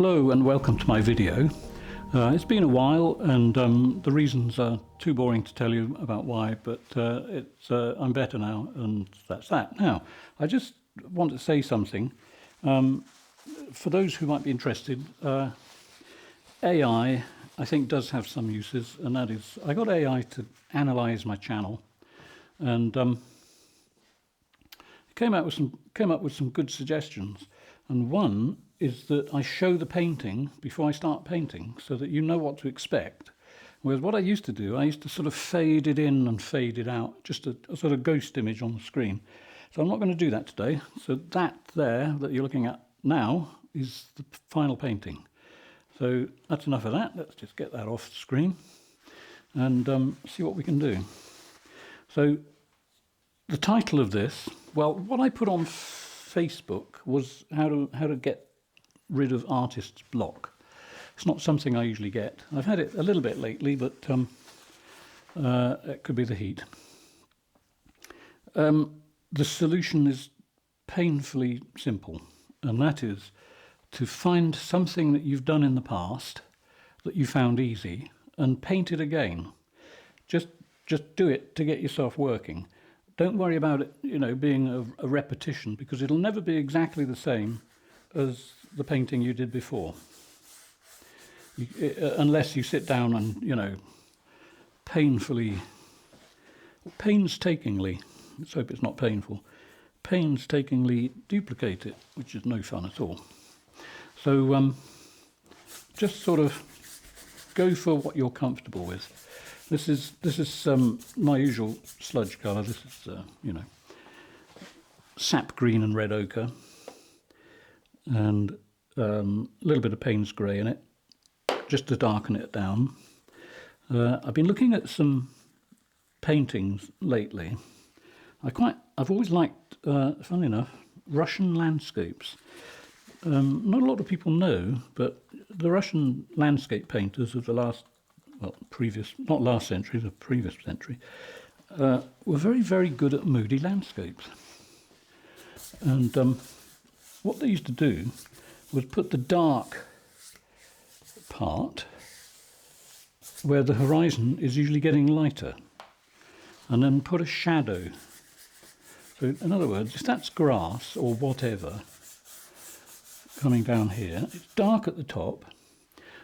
Hello and welcome to my video. It's been a while and the reasons are too boring to tell you about why, but I'm better now and that's that. Now, I just want to say something. For those who might be interested, AI I think does have some uses, and that is I got AI to analyse my channel and came up with some good suggestions, and one is that I show the painting before I start painting so that you know what to expect. Whereas what I used to do, I used to sort of fade it in and fade it out, just a sort of ghost image on the screen. So I'm not going to do that today. So that there that you're looking at now is the final painting. So that's enough of that. Let's just get that off the screen and see what we can do. So the title of this, well, what I put on Facebook was how to get rid of artist's block. It's not something I usually get. I've had it a little bit lately, but it could be the heat. The solution is painfully simple, and that is to find something that you've done in the past that you found easy and paint it again. Just do it to get yourself working. Don't worry about it, being a repetition, because it'll never be exactly the same as the painting you did before. Unless you sit down and, painstakingly, let's hope it's not painful, painstakingly duplicate it, which is no fun at all. So just sort of go for what you're comfortable with. This is my usual sludge colour. This is sap green and red ochre, and a little bit of Payne's grey in it, just to darken it down. I've been looking at some paintings lately. I've always liked, funnily enough, Russian landscapes. Not a lot of people know, but the Russian landscape painters of the not last century, the previous century, were very, very good at moody landscapes. And what they used to do was put the dark part where the horizon is usually getting lighter, and then put a shadow. So in other words, if that's grass or whatever coming down here, it's dark at the top,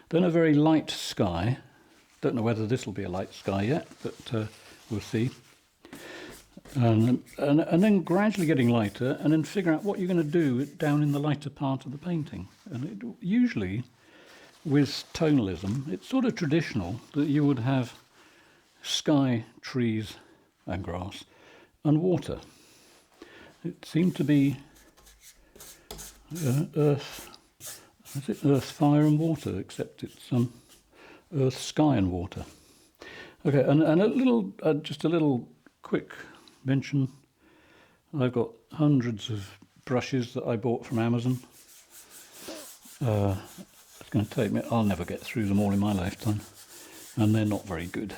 then a very light sky. Don't know whether this will be a light sky yet, but we'll see. And then gradually getting lighter, and then figure out what you're going to do down in the lighter part of the painting. And usually, with tonalism, it's sort of traditional that you would have sky, trees and grass, and water. It seemed to be earth, fire and water, except it's earth, sky and water. Okay, and a little, just a little quick mention. I've got hundreds of brushes that I bought from Amazon. It's going to take me, I'll never get through them all in my lifetime, and they're not very good.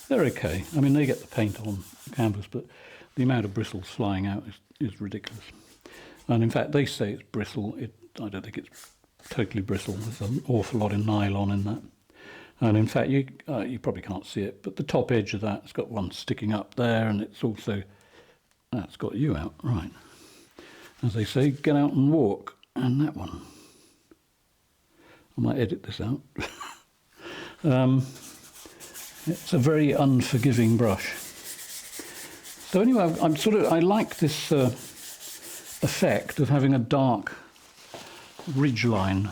They're okay. I mean, they get the paint on canvas, but the amount of bristles flying out is ridiculous. And in fact, they say it's bristle. I don't think it's totally bristle. There's an awful lot of nylon in that. And in fact, you probably can't see it, but the top edge of that's got one sticking up there, and it's also, that's got you out, right. As they say, get out and walk. And that one, I might edit this out. It's a very unforgiving brush. So anyway, I like this effect of having a dark ridge line,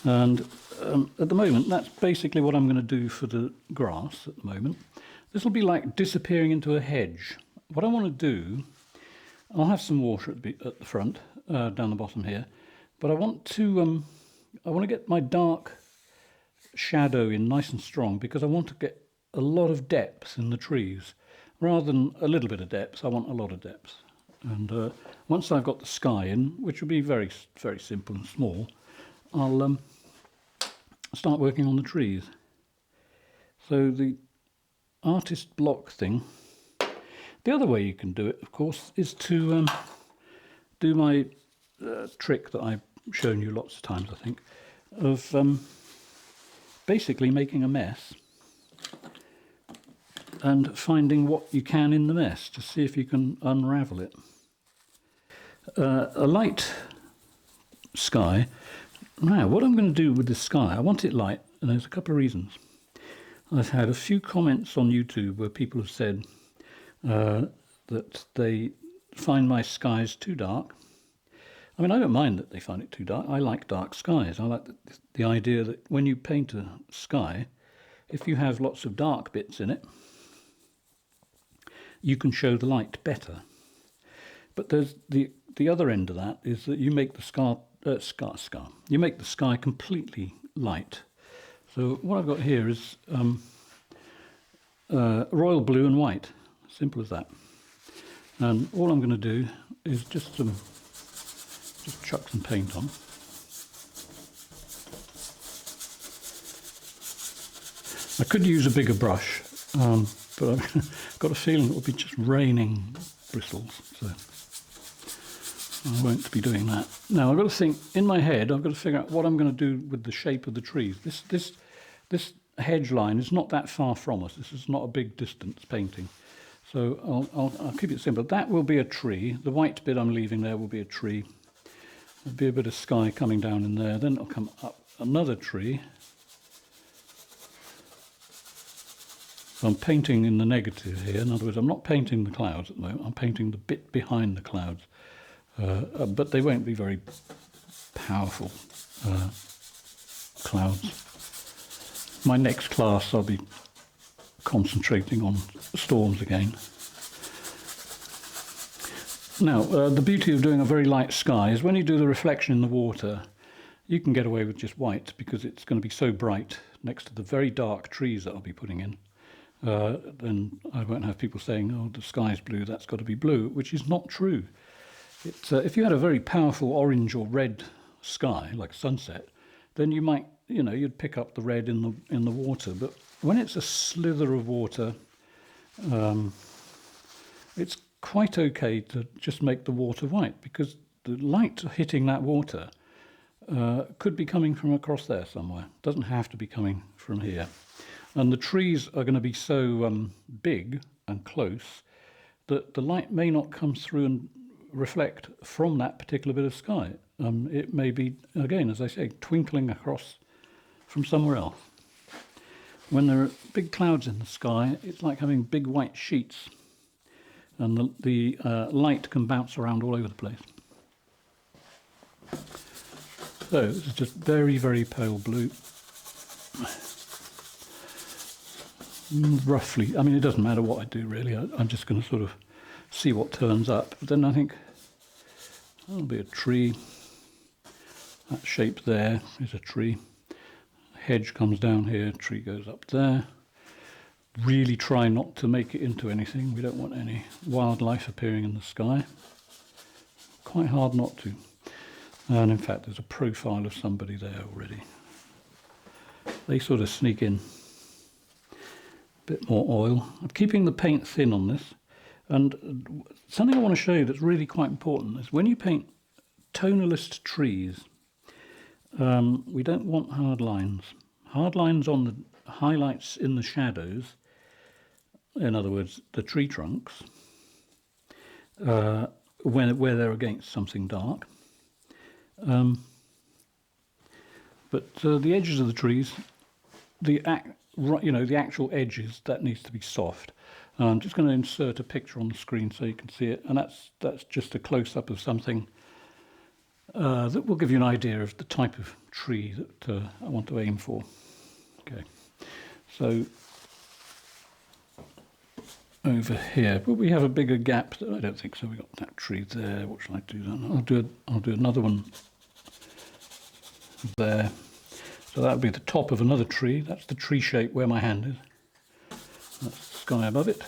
and at the moment, that's basically what I'm going to do for the grass at the moment. This will be like disappearing into a hedge. What I want to do, I'll have some water at the front, down the bottom here, but I want to get my dark shadow in nice and strong, because I want to get a lot of depth in the trees. Rather than a little bit of depth, I want a lot of depth. And once I've got the sky in, which will be very, very simple and small, I'll start working on the trees. So the artist block thing, the other way you can do it, of course, is to do my trick that I shown you lots of times, I think, of basically making a mess and finding what you can in the mess to see if you can unravel it. A light sky. Now, what I'm going to do with this sky, I want it light, and there's a couple of reasons. I've had a few comments on YouTube where people have said that they find my skies too dark. I mean, I don't mind that they find it too dark. I like dark skies. I like the idea that when you paint a sky, if you have lots of dark bits in it, you can show the light better. But there's the other end of that is that you make the you make the sky completely light. So what I've got here is royal blue and white, simple as that. And all I'm going to do is just chuck some paint on. I could use a bigger brush, but I've got a feeling it will be just raining bristles, so I won't be doing that. Now I've got to think, in my head, I've got to figure out what I'm going to do with the shape of the trees. This hedge line is not that far from us. This is not a big distance painting. So I'll keep it simple. That will be a tree. The white bit I'm leaving there will be a tree. There'll be a bit of sky coming down in there. Then it'll come up another tree. So I'm painting in the negative here. In other words, I'm not painting the clouds at the moment. I'm painting the bit behind the clouds. But they won't be very powerful clouds. My next class I'll be concentrating on storms again. Now, the beauty of doing a very light sky is when you do the reflection in the water, you can get away with just white because it's going to be so bright next to the very dark trees that I'll be putting in. Then I won't have people saying, oh, the sky's blue, that's got to be blue, which is not true. It's, if you had a very powerful orange or red sky, like sunset, then you might, you'd pick up the red in the water. But when it's a slither of water, it's quite okay to just make the water white because the light hitting that water could be coming from across there somewhere. It doesn't have to be coming from here. And the trees are going to be so big and close that the light may not come through and reflect from that particular bit of sky. It may be, again, as I say, twinkling across from somewhere else. When there are big clouds in the sky, it's like having big white sheets, and the light can bounce around all over the place. So this is just very, very pale blue. Roughly, I mean, it doesn't matter what I do really. I'm just going to sort of see what turns up. But then I think that'll be a tree. That shape there is a tree. Hedge comes down here, tree goes up there. Really try not to make it into anything. We don't want any wildlife appearing in the sky. Quite hard not to. And in fact, there's a profile of somebody there already. They sort of sneak in. Bit more oil. I'm keeping the paint thin on this. And something I want to show you that's really quite important is when you paint tonalist trees, we don't want hard lines. Hard lines on the highlights in the shadows, in other words, the tree trunks, where they're against something dark. But the edges of the trees, the actual edges, that needs to be soft. I'm just going to insert a picture on the screen so you can see it, and that's just a close-up of something that will give you an idea of the type of tree that I want to aim for. Okay, so over here, but we have a bigger gap. I don't think so. We got that tree there. What shall I do then? I'll do another one there. So that would be the top of another tree. That's the tree shape where my hand is. That's the sky above it.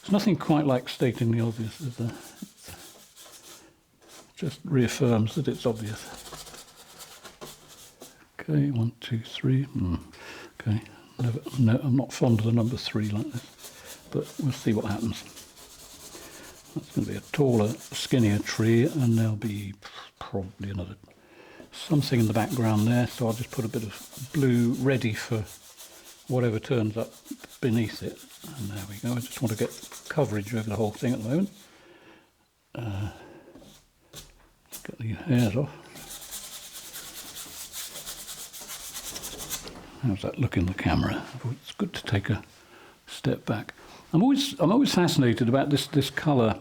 There's nothing quite like stating the obvious, is there? It just reaffirms that it's obvious. Okay, 1, 2, 3. Okay, no, I'm not fond of the number 3 like this, but we'll see what happens. That's going to be a taller, skinnier tree, and there'll be probably another something in the background there, so I'll just put a bit of blue ready for whatever turns up beneath it. And there we go. I just want to get coverage over the whole thing at the moment. Get these hairs off. How's that look in the camera? It's good to take a step back. I'm always fascinated about this colour.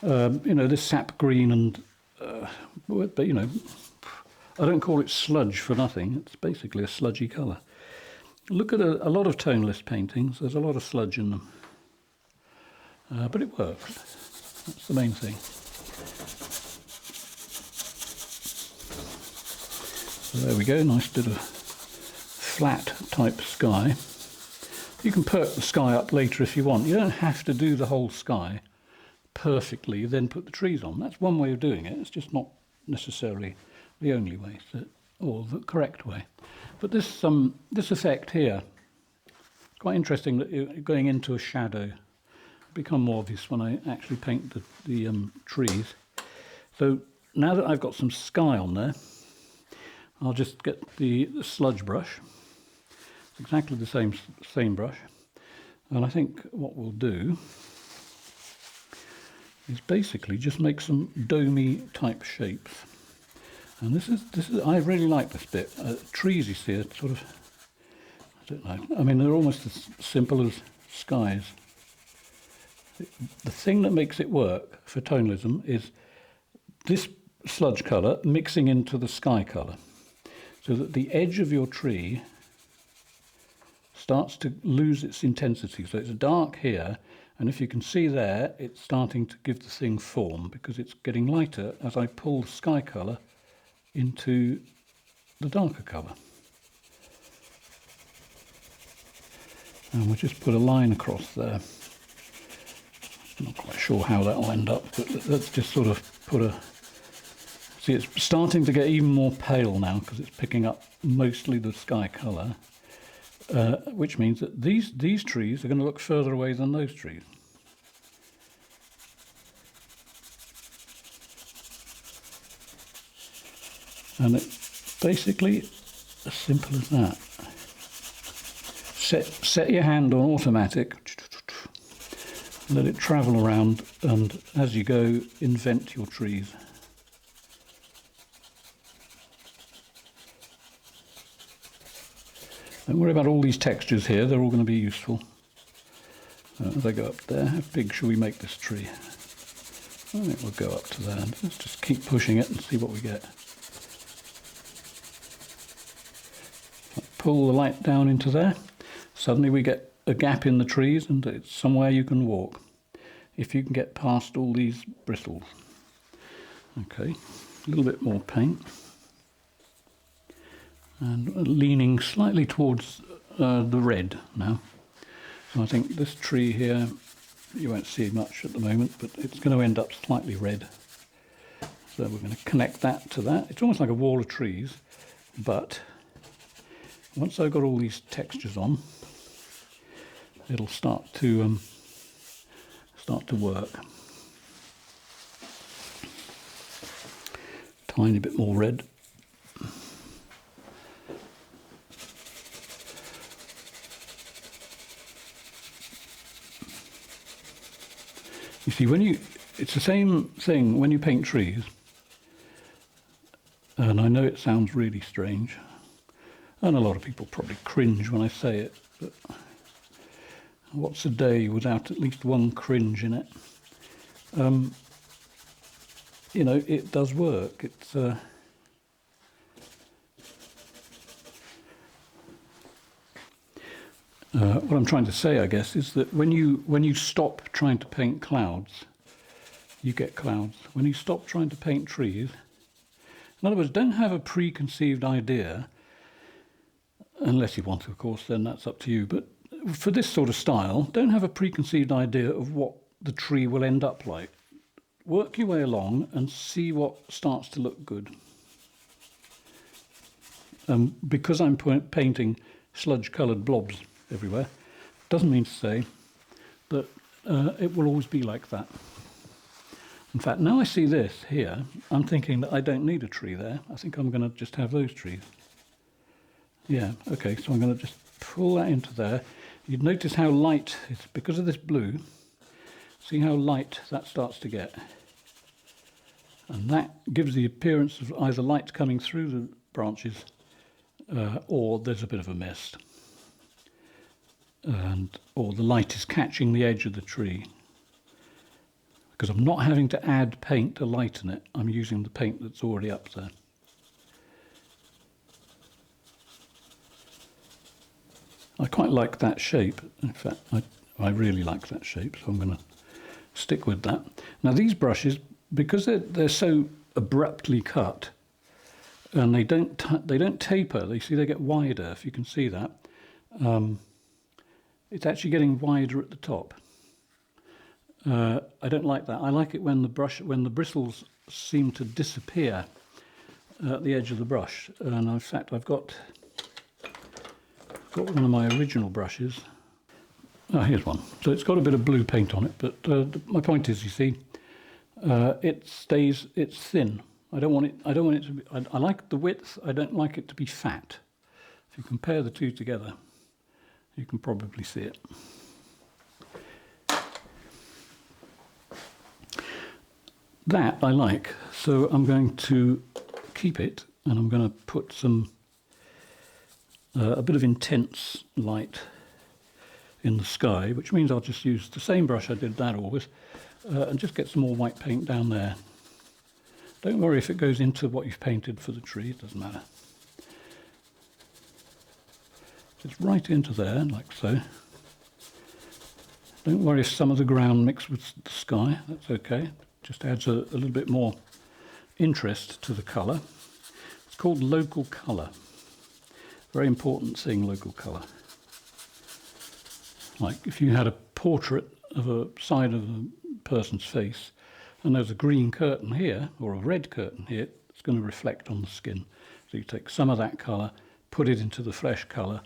You know, this sap green, and but you know, I don't call it sludge for nothing. It's basically a sludgy colour. Look at a lot of toneless paintings. There's a lot of sludge in them, but it works. That's the main thing. So there we go. Nice bit of flat type sky. You can perk the sky up later if you want. You don't have to do the whole sky perfectly, then put the trees on. That's one way of doing it. It's just not necessarily the only way, or the correct way. But this effect here, quite interesting that you're going into a shadow. It'll become more obvious when I actually paint the trees. So now that I've got some sky on there, I'll just get the sludge brush. It's exactly the same brush, and I think what we'll do is basically just make some domey type shapes. And this is I really like this bit. Trees, you see, are sort of, I don't know. I mean, they're almost as simple as skies. The thing that makes it work for tonalism is this sludge colour mixing into the sky colour, so that the edge of your tree starts to lose its intensity. So it's dark here, and if you can see there, it's starting to give the thing form, because it's getting lighter as I pull the sky colour into the darker colour. And we'll just put a line across there. I'm not quite sure how that will end up, but let's just sort of put a... See, it's starting to get even more pale now, because it's picking up mostly the sky colour. Which means that these trees are going to look further away than those trees. And it's basically as simple as that. Set your hand on automatic, let it travel around, and as you go, invent your trees. Don't worry about all these textures here, they're all going to be useful. As I go up there, how big shall we make this tree? I think we'll go up to there. Let's just keep pushing it and see what we get. Pull the light down into there. Suddenly we get a gap in the trees, and it's somewhere you can walk, if you can get past all these bristles. Okay, a little bit more paint. And leaning slightly towards the red now. So I think this tree here, you won't see much at the moment, but it's going to end up slightly red. So we're going to connect that to that. It's almost like a wall of trees, but once I've got all these textures on, it'll start to work. Tiny bit more red. You see, it's the same thing when you paint trees, and I know it sounds really strange, and a lot of people probably cringe when I say it, but what's a day without at least one cringe in it? You know, it does work. It's what I'm trying to say, I guess, is that when you stop trying to paint clouds, you get clouds. When you stop trying to paint trees, in other words, don't have a preconceived idea, unless you want to, of course, then that's up to you. But for this sort of style, don't have a preconceived idea of what the tree will end up like. Work your way along and see what starts to look good. Because I'm painting sludge-coloured blobs everywhere, doesn't mean to say that it will always be like that. In fact, now I see this here, I'm thinking that I don't need a tree there. I think I'm going to just have those trees. Yeah, okay, so I'm going to just pull that into there. You'd notice how light, it's because of this blue, see how light that starts to get. And that gives the appearance of either light coming through the branches or there's a bit of a mist. Or the light is catching the edge of the tree. Because I'm not having to add paint to lighten it, I'm using the paint that's already up there. I quite like that shape. In fact, I really like that shape, so I'm going to stick with that. Now these brushes, because they're so abruptly cut, and they don't taper. You see, they get wider. If you can see that, it's actually getting wider at the top. I don't like that. I like it when the bristles seem to disappear at the edge of the brush. And in fact, I've got one of my original brushes. Oh, here's one. So it's got a bit of blue paint on it, but my point is, you see, it's thin. I don't want it to be, I like the width, I don't like it to be fat. If you compare the two together, you can probably see it. That I like, so I'm going to keep it, and I'm going to put some a bit of intense light in the sky, which means I'll just use the same brush I did that always, and just get some more white paint down there. Don't worry if it goes into what you've painted for the tree, it doesn't matter. It's right into there, like so. Don't worry if some of the ground mixed with the sky, that's okay. Just adds a little bit more interest to the colour. It's called local colour. Very important thing, local colour. Like if you had a portrait of a side of a person's face and there's a green curtain here or a red curtain here, it's going to reflect on the skin. So you take some of that colour, put it into the fresh colour,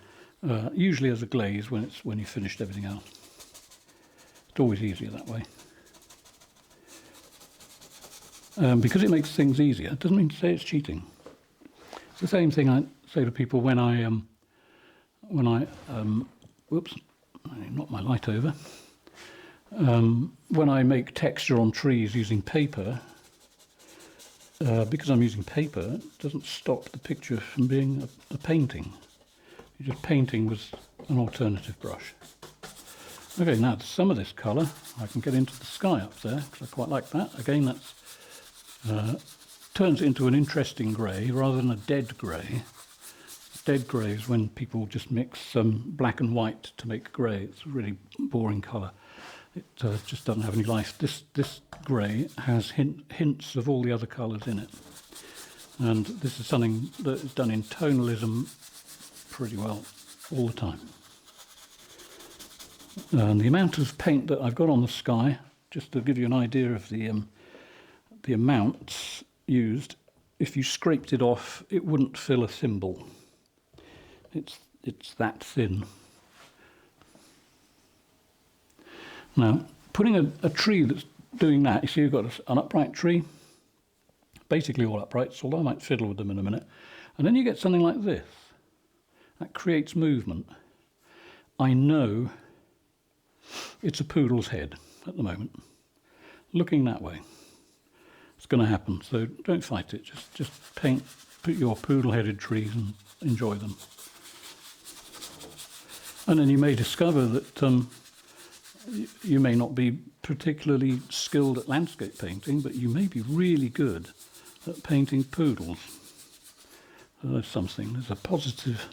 usually as a glaze when you've finished everything else. It's always easier that way. Because it makes things easier, it doesn't mean to say it's cheating. It's the same thing I say to people when I whoops, I knocked my light over. When I make texture on trees using paper, because I'm using paper, it doesn't stop the picture from being a painting. You're just painting with an alternative brush. Okay, now some of this colour I can get into the sky up there, because I quite like that. Again, that's turns it into an interesting grey rather than a dead grey. Dead grey is when people just mix black and white to make grey. It's a really boring colour. It just doesn't have any life. This grey has hints of all the other colours in it. And this is something that is done in tonalism pretty well all the time. And the amount of paint that I've got on the sky, just to give you an idea of the amounts used, if you scraped it off, it wouldn't fill a thimble. It's that thin. Now, putting a tree that's doing that, you see you've got an upright tree, basically all uprights, although I might fiddle with them in a minute, and then you get something like this. That creates movement. I know it's a poodle's head at the moment, looking that way. It's going to happen, so don't fight it. Just put your poodle-headed trees and enjoy them. And then you may discover that you may not be particularly skilled at landscape painting, but you may be really good at painting poodles. So there's a positive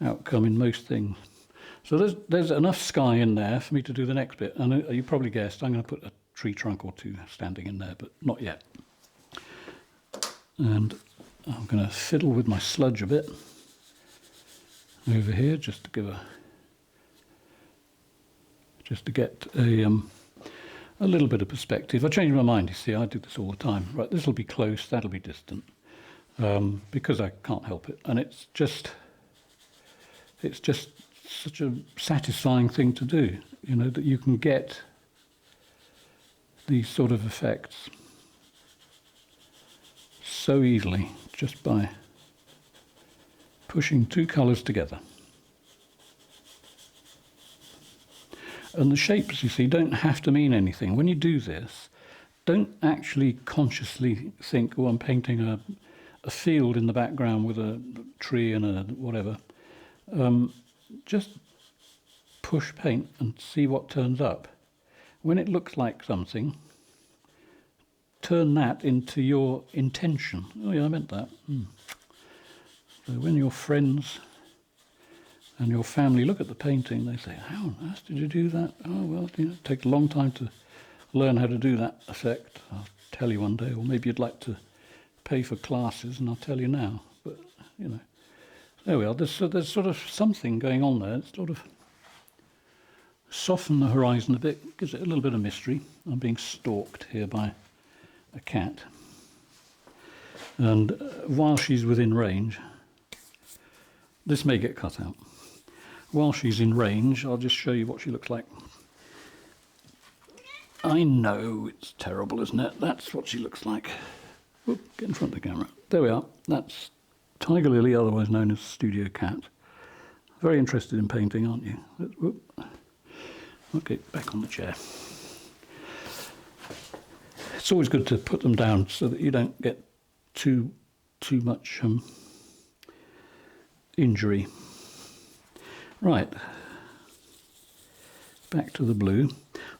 outcome in most things. So there's enough sky in there for me to do the next bit. And you probably guessed I'm going to put a tree trunk or two standing in there, but not yet. And I'm going to fiddle with my sludge a bit over here just to get a little bit of perspective. I change my mind, you see, I do this all the time. Right, this will be close, that'll be distant, because I can't help it. And it's just such a satisfying thing to do, you know, that you can get these sort of effects so easily just by pushing two colours together. And the shapes, you see, don't have to mean anything. When you do this, don't actually consciously think, oh, I'm painting a field in the background with a tree and a whatever. Just push paint and see what turns up. When it looks like something, turn that into your intention. Oh yeah, I meant that. So when your friends and your family look at the painting, they say, how on earth did you do that? Oh, well, you know, it takes a long time to learn how to do that effect. I'll tell you one day, or maybe you'd like to pay for classes and I'll tell you now. But, you know, there we are. There's sort of something going on there. It's sort of soften the horizon a bit, gives it a little bit of mystery. I'm being stalked here by a cat. And while she's within range, this may get cut out. While she's in range, I'll just show you what she looks like. I know it's terrible, isn't it? That's what she looks like. Whoop, get in front of the camera. There we are. That's Tiger Lily, otherwise known as Studio Cat. Very interested in painting, aren't you? Whoop. Okay, back on the chair. It's always good to put them down so that you don't get too much injury. Right, back to the blue.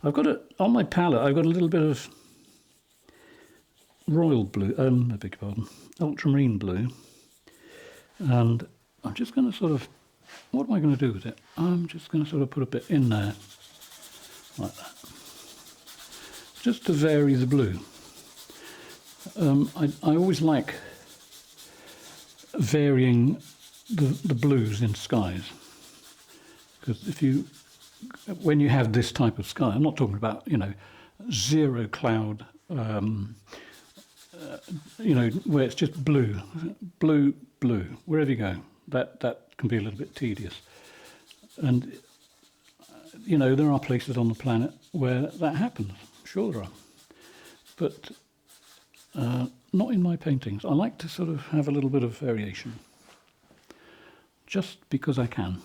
I've got on my palette, I've got a little bit of royal blue, I beg your pardon, ultramarine blue. And I'm just going to sort of, what am I going to do with it? I'm just going to sort of put a bit in there, like that. Just to vary the blue. I always like varying the blues in skies. Because when you have this type of sky, I'm not talking about, you know, zero cloud, you know, where it's just blue, wherever you go. That can be a little bit tedious. And, you know, there are places on the planet where that happens. Sure there are. But not in my paintings. I like to sort of have a little bit of variation. Just because I can.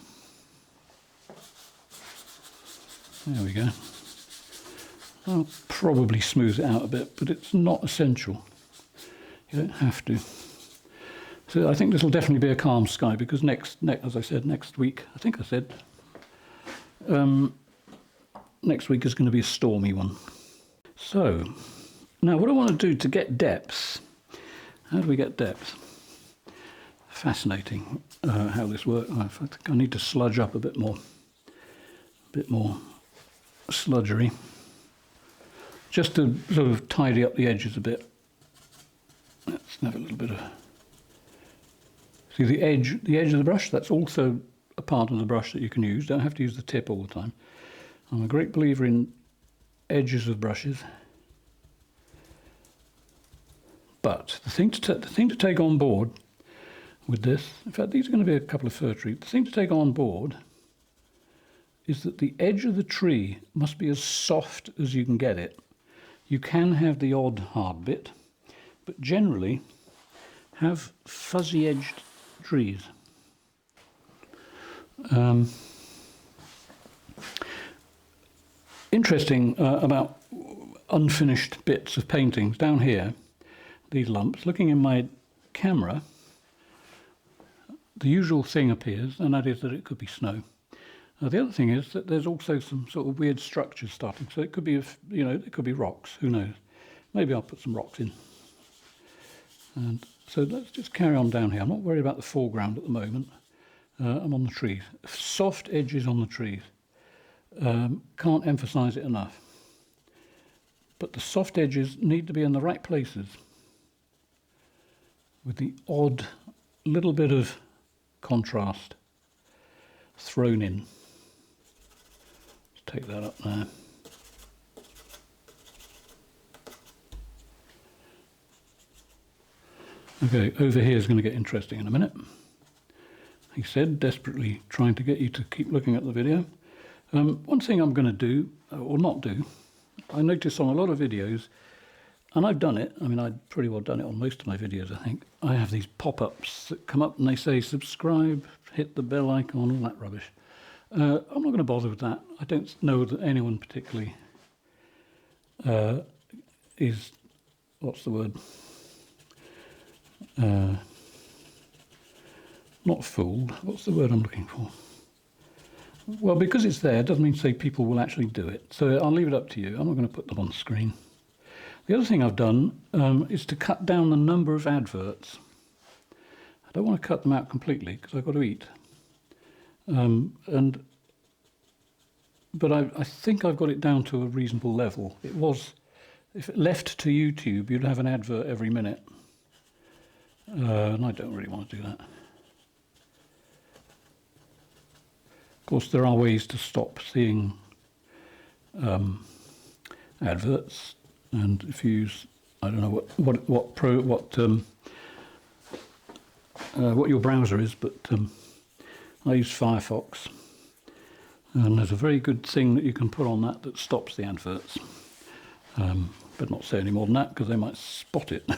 There we go. I'll probably smooth it out a bit, but it's not essential. You don't have to. So I think this will definitely be a calm sky because as I said, next week, I think I said, next week is going to be a stormy one. So, now what I want to do to get depth, how do we get depth? Fascinating how this works. I think I need to sludge up a bit more sludgery, just to sort of tidy up the edges a bit. Let's have a little bit of, see the edge of the brush, that's also a part of the brush that you can use. Don't have to use the tip all the time. I'm a great believer in edges of brushes. But the thing to take on board with this, in fact these are going to be a couple of fir trees, the thing to take on board is that the edge of the tree must be as soft as you can get it. You can have the odd hard bit, but generally have fuzzy-edged trees. Interesting about unfinished bits of paintings. Down here, these lumps, looking in my camera, the usual thing appears, and that is that it could be snow. The other thing is that there's also some sort of weird structures starting. So it could be, you know, it could be rocks. Who knows? Maybe I'll put some rocks in. And so let's just carry on down here. I'm not worried about the foreground at the moment. I'm on the trees. Soft edges on the trees. Can't emphasize it enough. But the soft edges need to be in the right places with the odd little bit of contrast thrown in. Take that up there. Okay, over here is going to get interesting in a minute. He said, desperately trying to get you to keep looking at the video. One thing I'm going to do, or not do, I notice on a lot of videos, and I've done it, I mean, I've pretty well done it on most of my videos, I think. I have these pop-ups that come up and they say subscribe, hit the bell icon, all that rubbish. I'm not going to bother with that. I don't know that anyone particularly is, what's the word? Not fooled. What's the word I'm looking for? Well, because it's there doesn't mean to say people will actually do it. So I'll leave it up to you. I'm not going to put them on the screen. The other thing I've done is to cut down the number of adverts. I don't want to cut them out completely because I've got to eat. But I think I've got it down to a reasonable level. It was, if it left to YouTube, you'd have an advert every minute. And I don't really want to do that. Of course, there are ways to stop seeing adverts, and if you use, I don't know what your browser is, but I use Firefox, and there's a very good thing that you can put on that stops the adverts. But not say any more than that because they might spot it.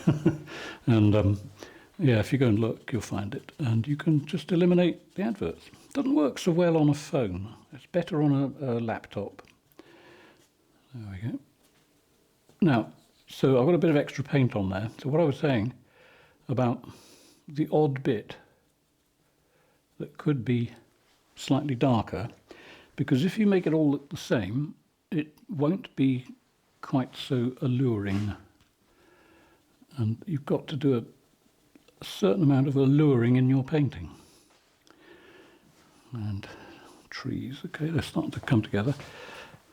And yeah, if you go and look, you'll find it, and you can just eliminate the adverts. Doesn't work so well on a phone. It's better on a laptop. There we go. Now, so I've got a bit of extra paint on there. So what I was saying about the odd bit that could be slightly darker, because if you make it all look the same, it won't be quite so alluring. And you've got to do a certain amount of alluring in your painting. And trees, okay, they're starting to come together.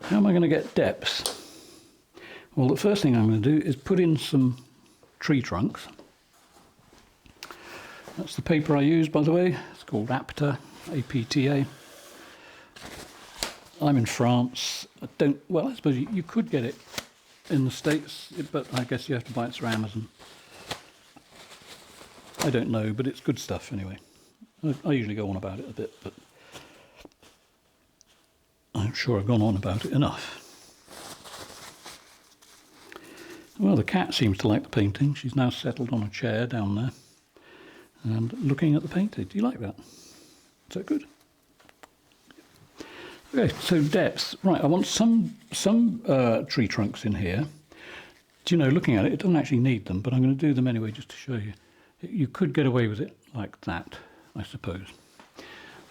How am I going to get depths? Well, the first thing I'm going to do is put in some tree trunks. That's the paper I use, by the way. It's called APTA, A-P-T-A. I'm in France. I suppose you could get it in the States, but I guess you have to buy it through Amazon. I don't know, but it's good stuff anyway. I usually go on about it a bit, but I'm sure I've gone on about it enough. Well, the cat seems to like the painting. She's now settled on a chair down there and looking at the painting. Do you like that? Is that good? Okay, so depth. Right, I want some tree trunks in here. Do you know, looking at it, it doesn't actually need them, but I'm going to do them anyway just to show you. You could get away with it like that, I suppose.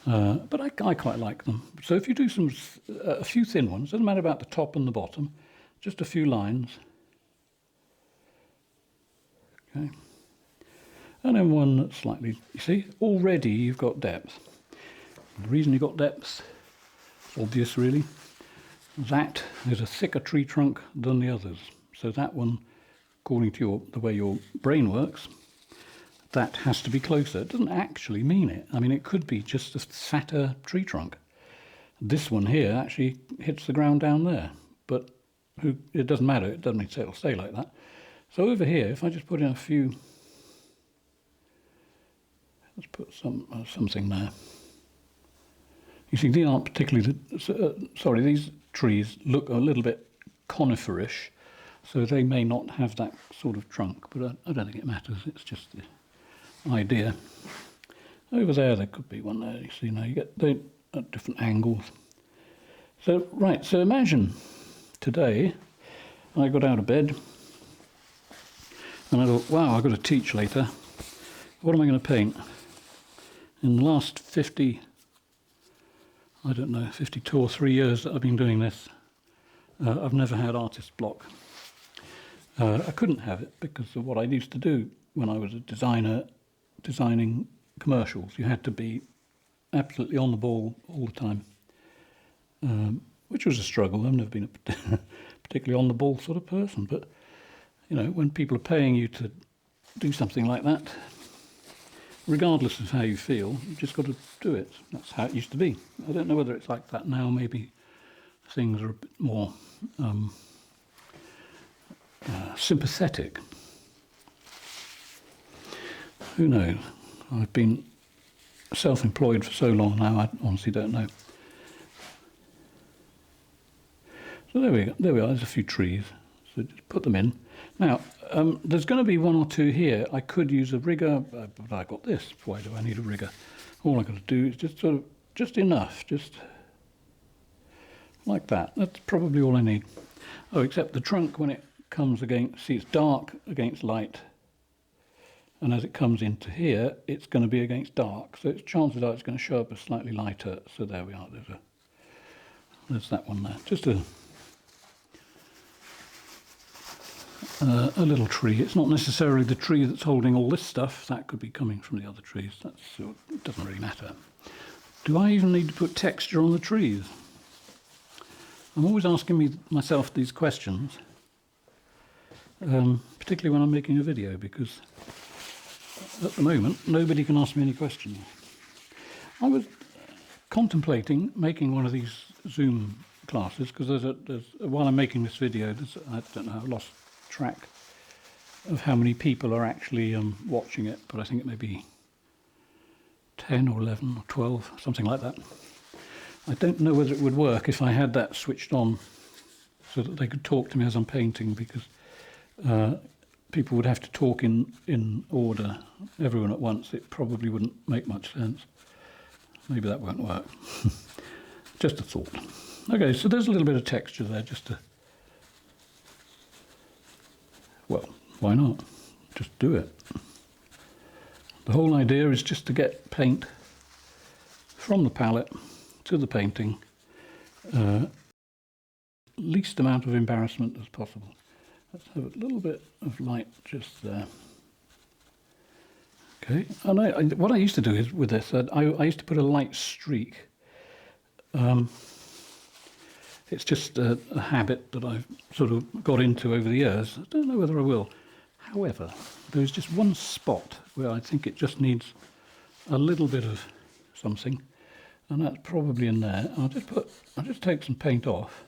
But I quite like them. So if you do a few thin ones, doesn't matter about the top and the bottom, just a few lines. Okay. And then one that's slightly, you see, already you've got depth. The reason you've got depth, it's obvious really, that is a thicker tree trunk than the others. So that one, according to the way your brain works, that has to be closer. It doesn't actually mean it. I mean, it could be just a fatter tree trunk. This one here actually hits the ground down there, but it doesn't matter. It doesn't mean it'll stay like that. So over here, if I just put in a few, let's put something there. You see, these aren't particularly, these trees look a little bit coniferish, so they may not have that sort of trunk, but I don't think it matters. It's just the idea. Over there could be one there. You see, now you get they at different angles. So right, so imagine today I got out of bed and I thought, wow, I've got to teach later. What am I going to paint? In the last 52 or 3 years that I've been doing this, I've never had artist block. I couldn't have it because of what I used to do when I was a designer, designing commercials. You had to be absolutely on the ball all the time, which was a struggle. I've never been a particularly on the ball sort of person, but you know, when people are paying you to do something like that, regardless of how you feel, you've just got to do it. That's how it used to be. I don't know whether it's like that now. Maybe things are a bit more sympathetic. Who knows? I've been self-employed for so long now, I honestly don't know. So there we go. There we are. There's a few trees. So just put them in. Now, there's going to be one or two here. I could use a rigger, but I got this. Why do I need a rigger? All I've got to do is just sort of, just enough, just like that. That's probably all I need. Oh, except the trunk, when it comes against, see, it's dark against light. And as it comes into here, it's going to be against dark. So chances are it's going to show up as slightly lighter. So there we are. There's that one there. Just a little tree. It's not necessarily the tree that's holding all this stuff. That could be coming from the other trees. It doesn't really matter. Do I even need to put texture on the trees? I'm always asking myself these questions, particularly when I'm making a video, because at the moment nobody can ask me any questions. I was contemplating making one of these Zoom classes, because while I'm making this video, I don't know, I've lost track of how many people are actually watching it, but I think it may be 10 or 11 or 12, something like that. I don't know whether it would work if I had that switched on so that they could talk to me as I'm painting, because people would have to talk in order, everyone at once. It probably wouldn't make much sense. Maybe that won't work. Just a thought. Okay, so there's a little bit of texture there, just to, well, why not? Just do it. The whole idea is just to get paint from the palette to the painting, least amount of embarrassment as possible. Let's have a little bit of light just there. Okay, and what I used to do is with this, I used to put a light streak. It's just a habit that I've sort of got into over the years. I don't know whether I will. However, there's just one spot where I think it just needs a little bit of something, and that's probably in there. I'll just take some paint off.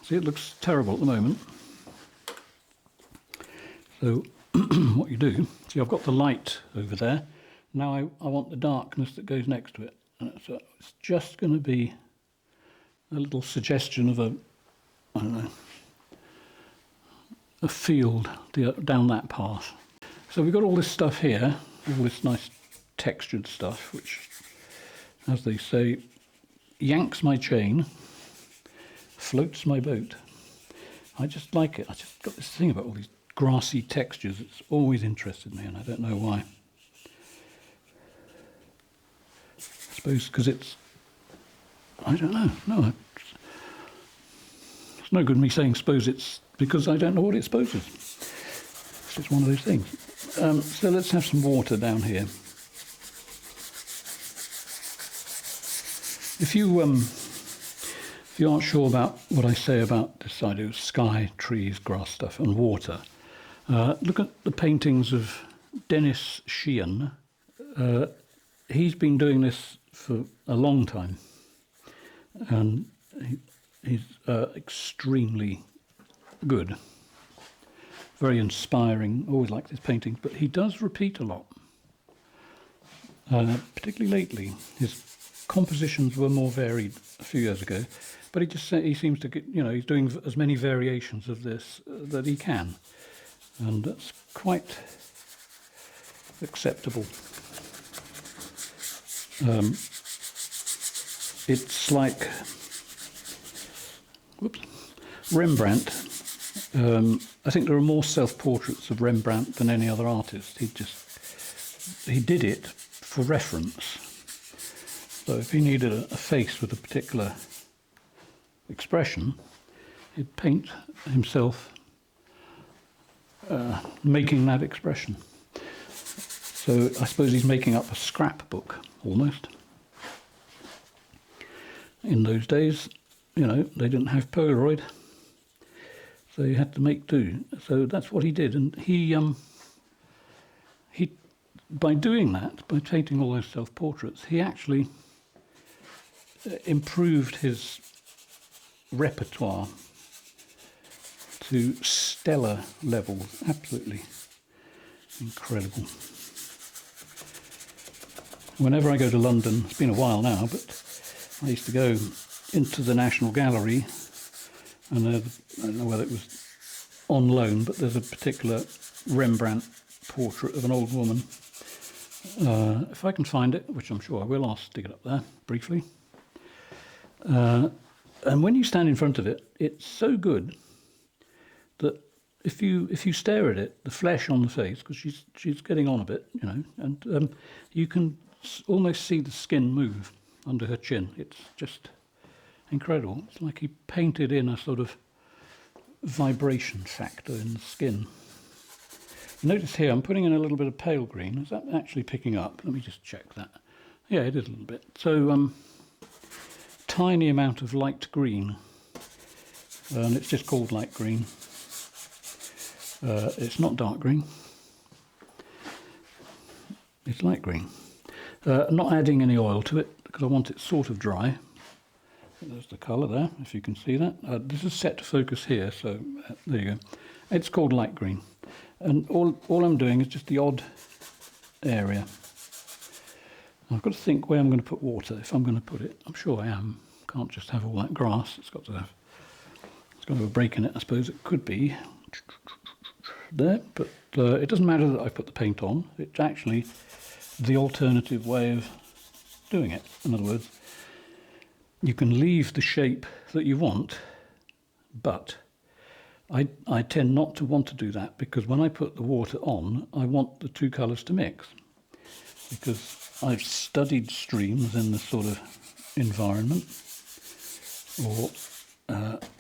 See, it looks terrible at the moment. So what you do, see, I've got the light over there. Now I want the darkness that goes next to it. And so it's just going to be a little suggestion of I don't know, a field down that path. So we've got all this stuff here, all this nice textured stuff, which, as they say, yanks my chain, floats my boat. I just like it. I just got this thing about all these grassy textures. It's always interested me, and I don't know why. I suppose because it's, I don't know. No, it's no good me saying suppose it's because I don't know what it supposes. It's just one of those things. So let's have some water down here. If you aren't sure about what I say about this idea of sky, trees, grass stuff and water, look at the paintings of Dennis Sheehan. He's been doing this for a long time, and he's extremely good, very inspiring. Always liked his paintings, but he does repeat a lot, particularly lately. His compositions were more varied a few years ago, but he seems to get, he's doing as many variations of this that he can, and that's quite acceptable. It's like Rembrandt. I think there are more self-portraits of Rembrandt than any other artist. He did it for reference. So if he needed a face with a particular expression, he'd paint himself making that expression. So I suppose he's making up a scrapbook, almost. In those days, they didn't have Polaroid, so you had to make do. So that's what he did, and he by doing that, by painting all those self-portraits, he actually improved his repertoire to stellar levels. Absolutely incredible. Whenever I go to London, it's been a while now, but I used to go into the National Gallery And I don't know whether it was on loan, but there's a particular Rembrandt portrait of an old woman. If I can find it, which I'm sure I will, I'll stick it up there briefly. And when you stand in front of it, it's so good that if you stare at it, the flesh on the face, because she's getting on a bit, you know, and you can almost see the skin move under her chin. It's just incredible. It's like he painted in a sort of vibration factor in the skin. Notice here I'm putting in a little bit of pale green. Is that actually picking up? Let me just check that. Yeah, it is a little bit. So tiny amount of light green, and it's just called light green. It's not dark green. It's light green. I'm not adding any oil to it because I want it sort of dry. There's the colour there, if you can see that. This is set to focus here, so there you go. It's called light green. And all I'm doing is just the odd area. I've got to think where I'm going to put water, if I'm going to put it. I'm sure I am. Can't just have all that grass. It's got to have a break in it, I suppose. It could be there, but it doesn't matter that I put the paint on. It's actually the alternative way of doing it. In other words, you can leave the shape that you want, but I tend not to want to do that, because when I put the water on, I want the two colours to mix. Because I've studied streams in this sort of environment, or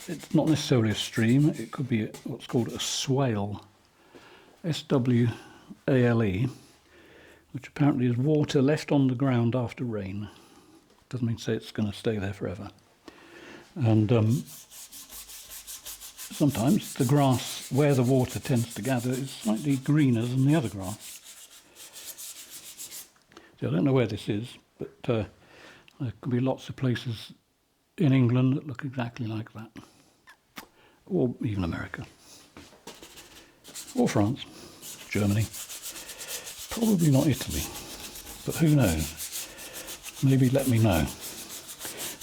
it's not necessarily a stream, it could be what's called a swale, S-W-A-L-E, which apparently is water left on the ground after rain. Doesn't mean to say it's going to stay there forever. And sometimes the grass where the water tends to gather is slightly greener than the other grass. So I don't know where this is, but there could be lots of places in England that look exactly like that, or even America, or France, Germany, probably not Italy, but who knows? Maybe let me know.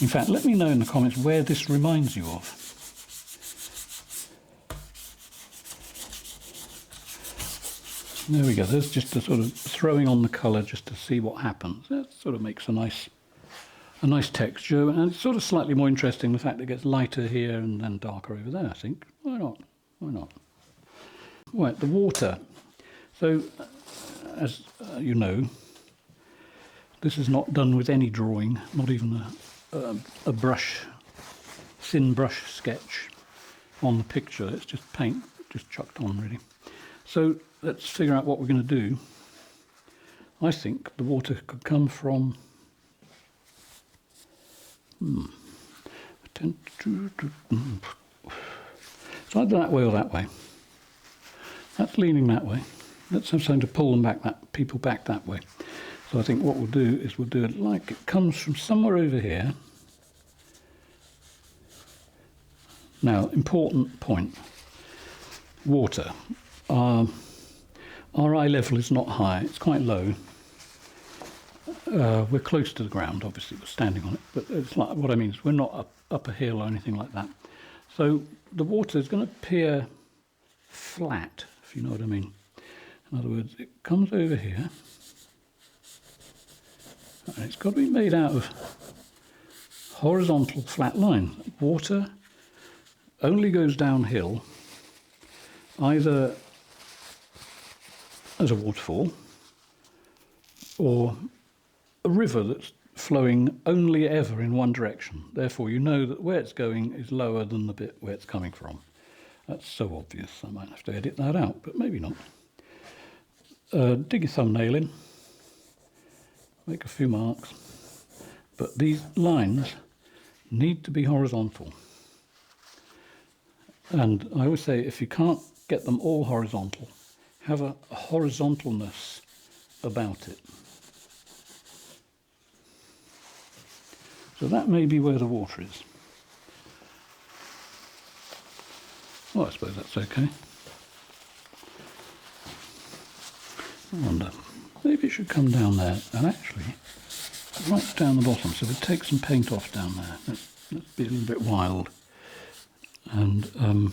In fact, let me know in the comments where this reminds you of. There we go, there's just a sort of throwing on the colour just to see what happens. That sort of makes a nice texture, and it's sort of slightly more interesting the fact that it gets lighter here and then darker over there, I think. Why not? Why not? Right, the water. So, as you know, this is not done with any drawing, not even a brush, thin brush sketch on the picture. It's just paint, just chucked on really. So let's figure out what we're going to do. I think the water could come from it's either that way or that way. That's leaning that way. Let's have something to pull them back, people back that way. So I think what we'll do is we'll do it like it comes from somewhere over here. Now, important point. Water. Our eye level is not high, it's quite low. We're close to the ground, obviously, we're standing on it, but it's like, what I mean is we're not up a hill or anything like that. So the water is going to appear flat, if you know what I mean. In other words, it comes over here, and it's got to be made out of horizontal flat lines. Water only goes downhill either as a waterfall or a river that's flowing only ever in one direction. Therefore, you know that where it's going is lower than the bit where it's coming from. That's so obvious, I might have to edit that out, but maybe not. Dig your thumbnail in, make a few marks, but these lines need to be horizontal. And I always say, if you can't get them all horizontal, have a horizontalness about it. So that may be where the water is. Well, I suppose that's okay. I wonder, maybe it should come down there, and actually, right down the bottom, so we'll take some paint off down there. Let's be a little bit wild. And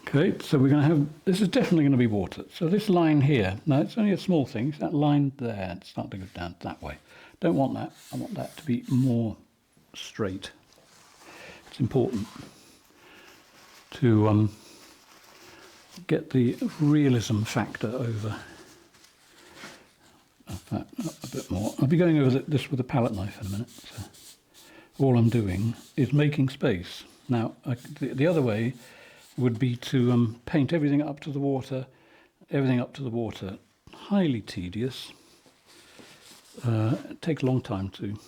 okay, so we're going to have, this is definitely going to be water. So this line here, now it's only a small thing, it's that line there, it's starting to go down that way. Don't want that, I want that to be more straight. It's important to get the realism factor over. That a bit more. I'll be going over this with a palette knife in a minute. So all I'm doing is making space. Now, the other way would be to paint everything up to the water. Highly tedious. It takes a long time to.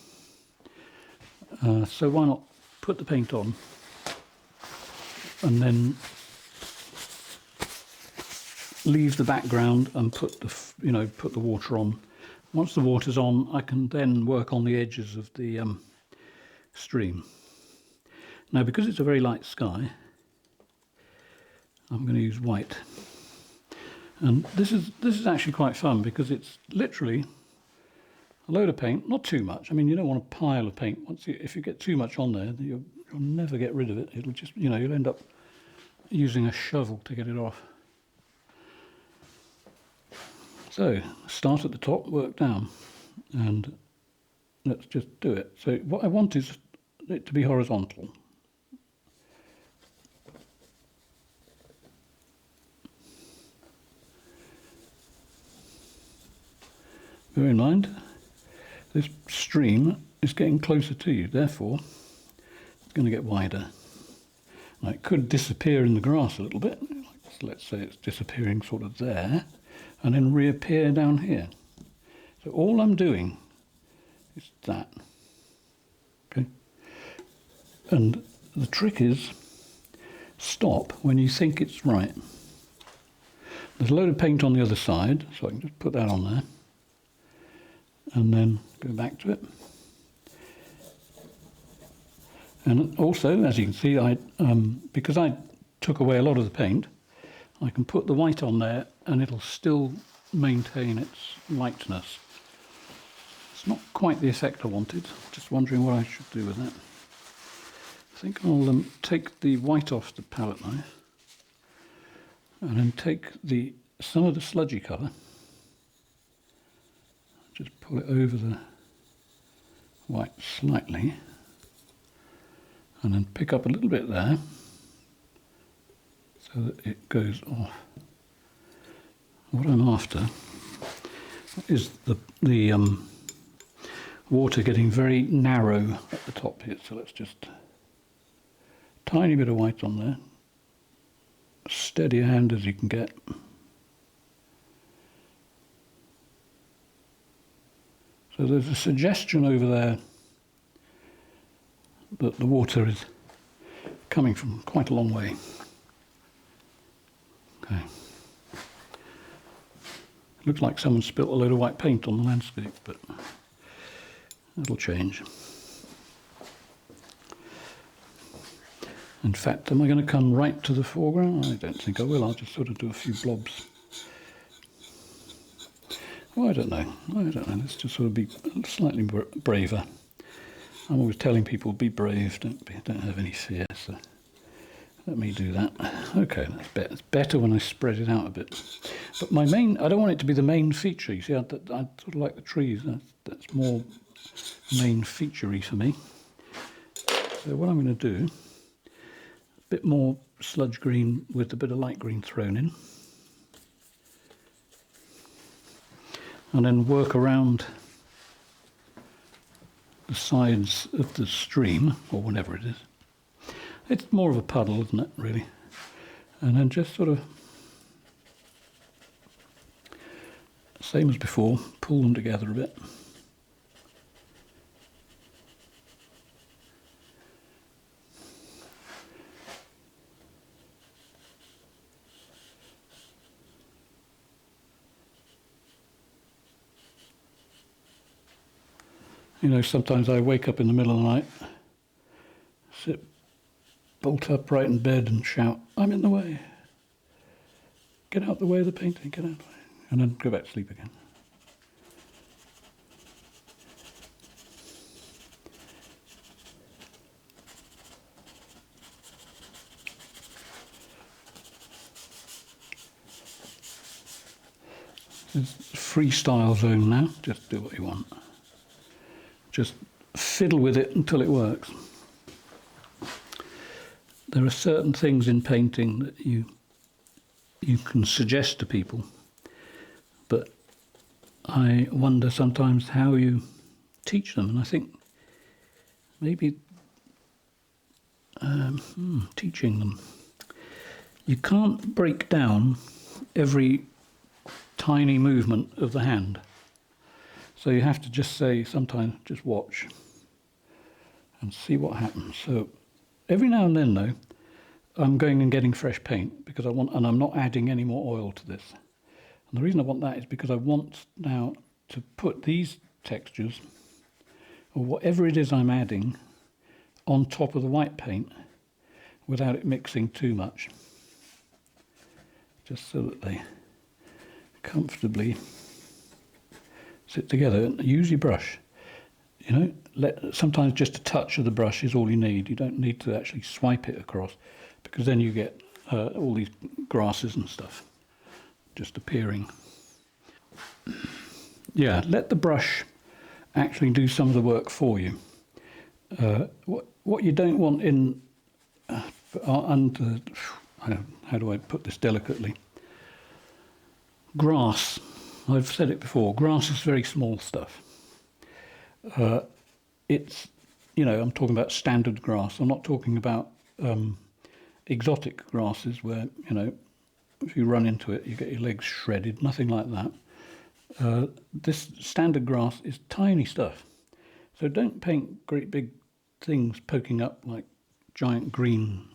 So why not put the paint on and then leave the background and put the water on. Once the water's on, I can then work on the edges of the stream. Now, because it's a very light sky, I'm going to use white. And this is actually quite fun because it's literally a load of paint, not too much. I mean, you don't want a pile of paint. If you get too much on there, you'll never get rid of it. It'll just, you'll end up using a shovel to get it off. So, start at the top, work down, and let's just do it. So what I want is it to be horizontal. Bear in mind, this stream is getting closer to you, therefore it's going to get wider. Now, it could disappear in the grass a little bit. Let's say it's disappearing sort of there, and then reappear down here. So all I'm doing is that. Okay? And the trick is stop when you think it's right. There's a load of paint on the other side, so I can just put that on there. And then go back to it. And also, as you can see, because I took away a lot of the paint, I can put the white on there and it'll still maintain its lightness. It's not quite the effect I wanted, just wondering what I should do with that. I think I'll take the white off the palette knife and then take some of the sludgy colour, just pull it over the white slightly and then pick up a little bit there so that it goes off. What I'm after is the water getting very narrow at the top here, so let's just tiny bit of white on there, steady hand as you can get. So there's a suggestion over there that the water is coming from quite a long way. Okay. Looks like someone spilt a load of white paint on the landscape, but that'll change. In fact, am I going to come right to the foreground? I don't think I will. I'll just sort of do a few blobs. Oh, I don't know. Let's just sort of be slightly braver. I'm always telling people, be brave, don't have any fear, so let me do that. Okay, that's better when I spread it out a bit. But I don't want it to be the main feature. You see, I sort of like the trees. That's more main feature-y for me. So what I'm going to do, a bit more sludge green with a bit of light green thrown in. And then work around the sides of the stream, or whatever it is. It's more of a puddle, isn't it, really? And then just sort of, same as before, pull them together a bit. You know, sometimes I wake up in the middle of the night, sit bolt upright in bed and shout, "I'm in the way. Get out the way of the painting, get out the way." And then go back to sleep again. It's freestyle zone now. Just do what you want. Just fiddle with it until it works. There are certain things in painting that you can suggest to people, but I wonder sometimes how you teach them, and I think maybe teaching them. You can't break down every tiny movement of the hand. So you have to just say, sometimes just watch and see what happens. So every now and then, though, I'm going and getting fresh paint because I want, and I'm not adding any more oil to this. And the reason I want that is because I want now to put these textures, or whatever it is I'm adding, on top of the white paint without it mixing too much. Just so that they comfortably sit together. Use your brush. You know, sometimes just a touch of the brush is all you need. You don't need to actually swipe it across, because then you get all these grasses and stuff just appearing. Yeah, let the brush actually do some of the work for you. What you don't want in under, how do I put this delicately? Grass. I've said it before. Grass is very small stuff. It's, you know, I'm talking about standard grass. I'm not talking about exotic grasses where, you know, if you run into it, you get your legs shredded. Nothing like that. This standard grass is tiny stuff. So don't paint great big things poking up like giant green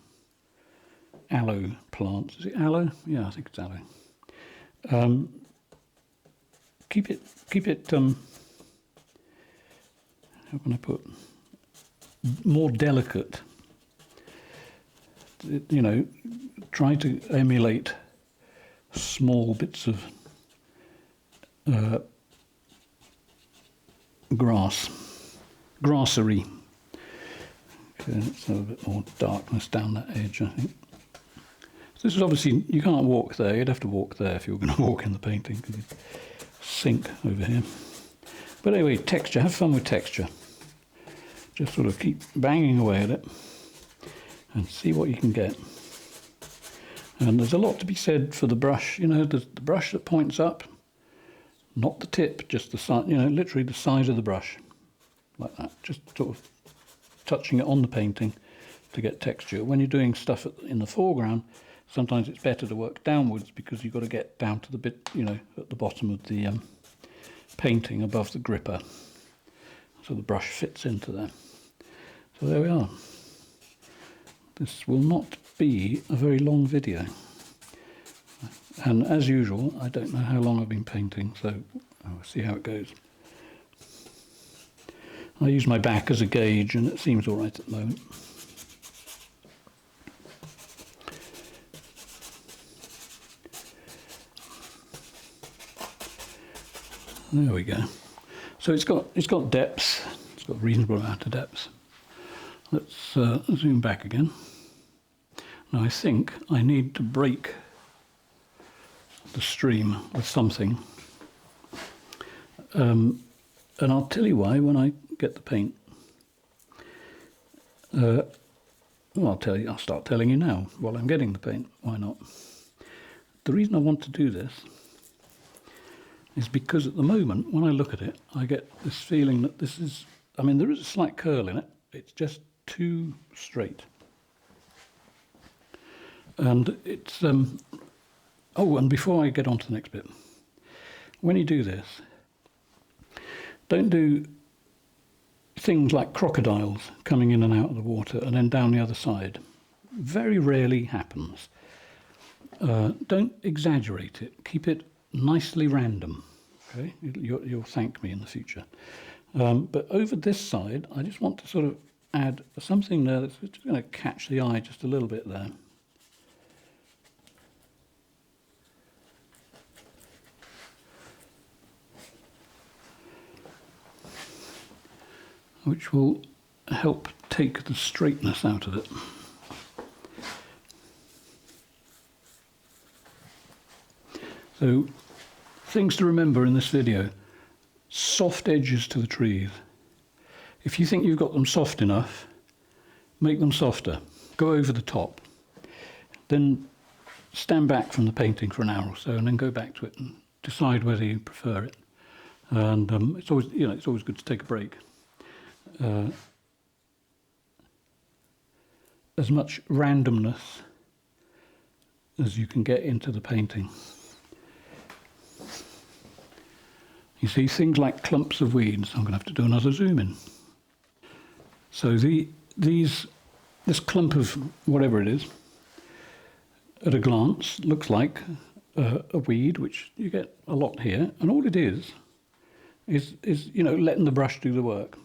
aloe plants. Is it aloe? Yeah, I think it's aloe. Keep it, how can I put, more delicate. You know, try to emulate small bits of grassery. Okay, let's have a bit more darkness down that edge, I think. So this is obviously, you can't walk there. You'd have to walk there if you were going to walk in the painting, because you'd sink over here. But anyway, texture. Have fun with texture. Just sort of keep banging away at it and see what you can get. And there's a lot to be said for the brush. You know, the brush that points up, not the tip, just the side, you know, literally the side of the brush, like that. Just sort of touching it on the painting to get texture. When you're doing stuff in the foreground, sometimes it's better to work downwards, because you've got to get down to the bit, you know, at the bottom of the painting above the gripper, so the brush fits into there. So there we are. This will not be a very long video. And as usual, I don't know how long I've been painting, so I'll see how it goes. I use my back as a gauge, and it seems all right at the moment. There we go. So it's got depth. It's got a reasonable amount of depth. Let's zoom back again. Now I think I need to break the stream with something, and I'll tell you why when I get the paint. Well, I'll start telling you now while I'm getting the paint. Why not? The reason I want to do this is because at the moment, when I look at it, I get this feeling that this is, I mean, there is a slight curl in it. It's just too straight. And it's, oh, and before I get on to the next bit, when you do this, don't do things like crocodiles coming in and out of the water and then down the other side. Very rarely happens. Don't exaggerate it. Keep it nicely random. Okay, you'll thank me in the future. But over this side, I just want to sort of add something there that's just going to catch the eye just a little bit there. Which will help take the straightness out of it. So Things to remember in this video. Soft edges to the trees. If you think you've got them soft enough, make them softer. Go over the top. Then stand back from the painting for an hour or so and then go back to it and decide whether you prefer it. And it's always, it's always good to take a break. As much randomness as you can get into the painting. You see things like clumps of weeds. I'm going to have to do another zoom in. So this clump of whatever it is, at a glance, looks like a weed, which you get a lot here. And all it is letting the brush do the work.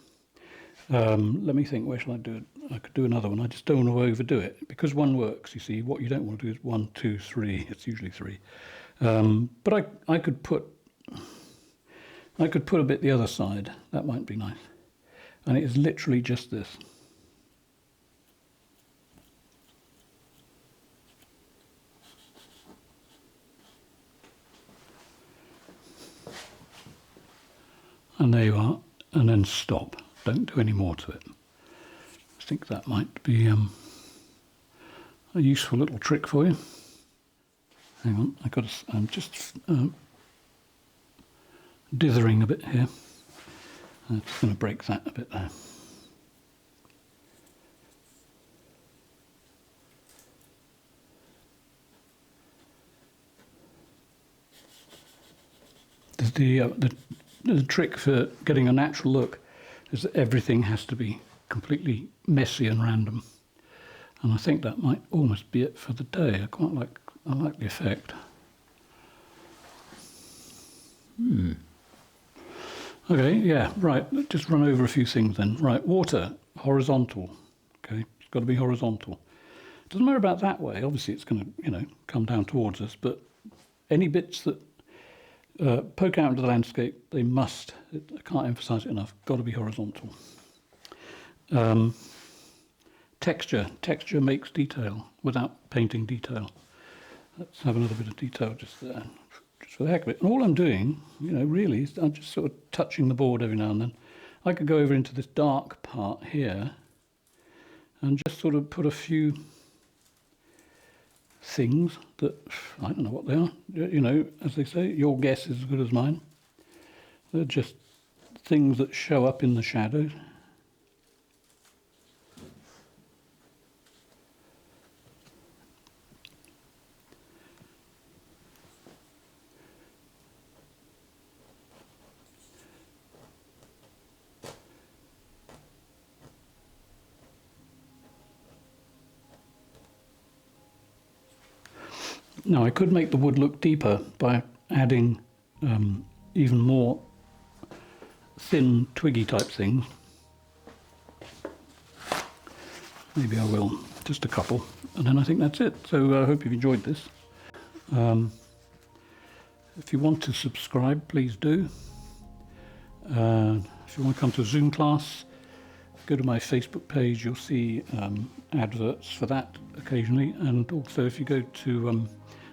Let me think, where shall I do it? I could do another one. I just don't want to overdo it. Because one works, you see, what you don't want to do is 1, 2, 3. It's usually 3. But I could put a bit the other side. That might be nice. And it is literally just this. And there you are. And then stop. Don't do any more to it. I think that might be a useful little trick for you. Hang on, I'm just dithering a bit here. I'm just going to break that a bit there. The trick for getting a natural look is that everything has to be completely messy and random. And I think that might almost be it for the day. I like the effect. Okay, yeah, right. Let's just run over a few things then. Right, water, horizontal. Okay, it's got to be horizontal. Doesn't matter about that way. Obviously, it's going to, come down towards us. But any bits that poke out into the landscape, they must. I can't emphasise it enough. Got to be horizontal. Texture makes detail without painting detail. Let's have another bit of detail just there, just for the heck of it. And all I'm doing, really, is I'm just sort of touching the board every now and then. I could go over into this dark part here and just sort of put a few things that, I don't know what they are. As they say, your guess is as good as mine. They're just things that show up in the shadows. Now I could make the wood look deeper by adding even more thin twiggy type things. Maybe I will, just a couple, and then I think that's it. So I hope you've enjoyed this. If you want to subscribe, please do. If you want to come to a Zoom class, go to my Facebook page. You'll see adverts for that occasionally, and also if you go to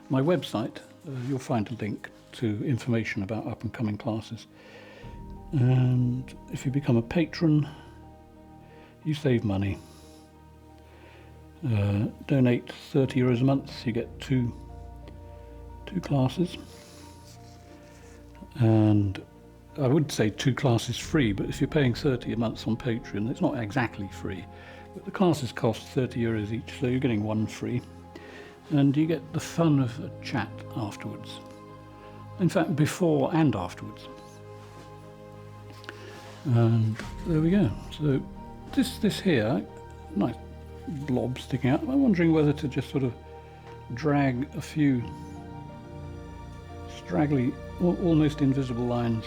my website, you'll find a link to information about up-and-coming classes. And if you become a patron, you save money. Donate €30 a month, you get two classes. And I would say 2 classes free, but if you're paying 30 a month on Patreon, it's not exactly free. But the classes cost €30 each, so you're getting 1 free. And you get the fun of a chat afterwards. In fact, before and afterwards. And there we go. So this here, nice blob sticking out. I'm wondering whether to just sort of drag a few straggly, almost invisible lines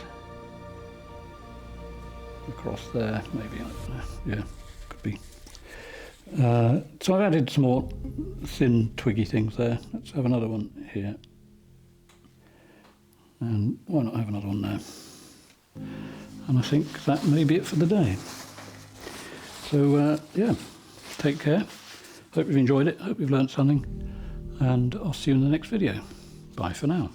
across there, maybe, I don't know. Yeah, could be. So I've added some more thin twiggy things there. Let's have another one here. And why not have another one there? And I think that may be it for the day. So yeah, take care. Hope you've enjoyed it, hope you've learned something, and I'll see you in the next video. Bye for now.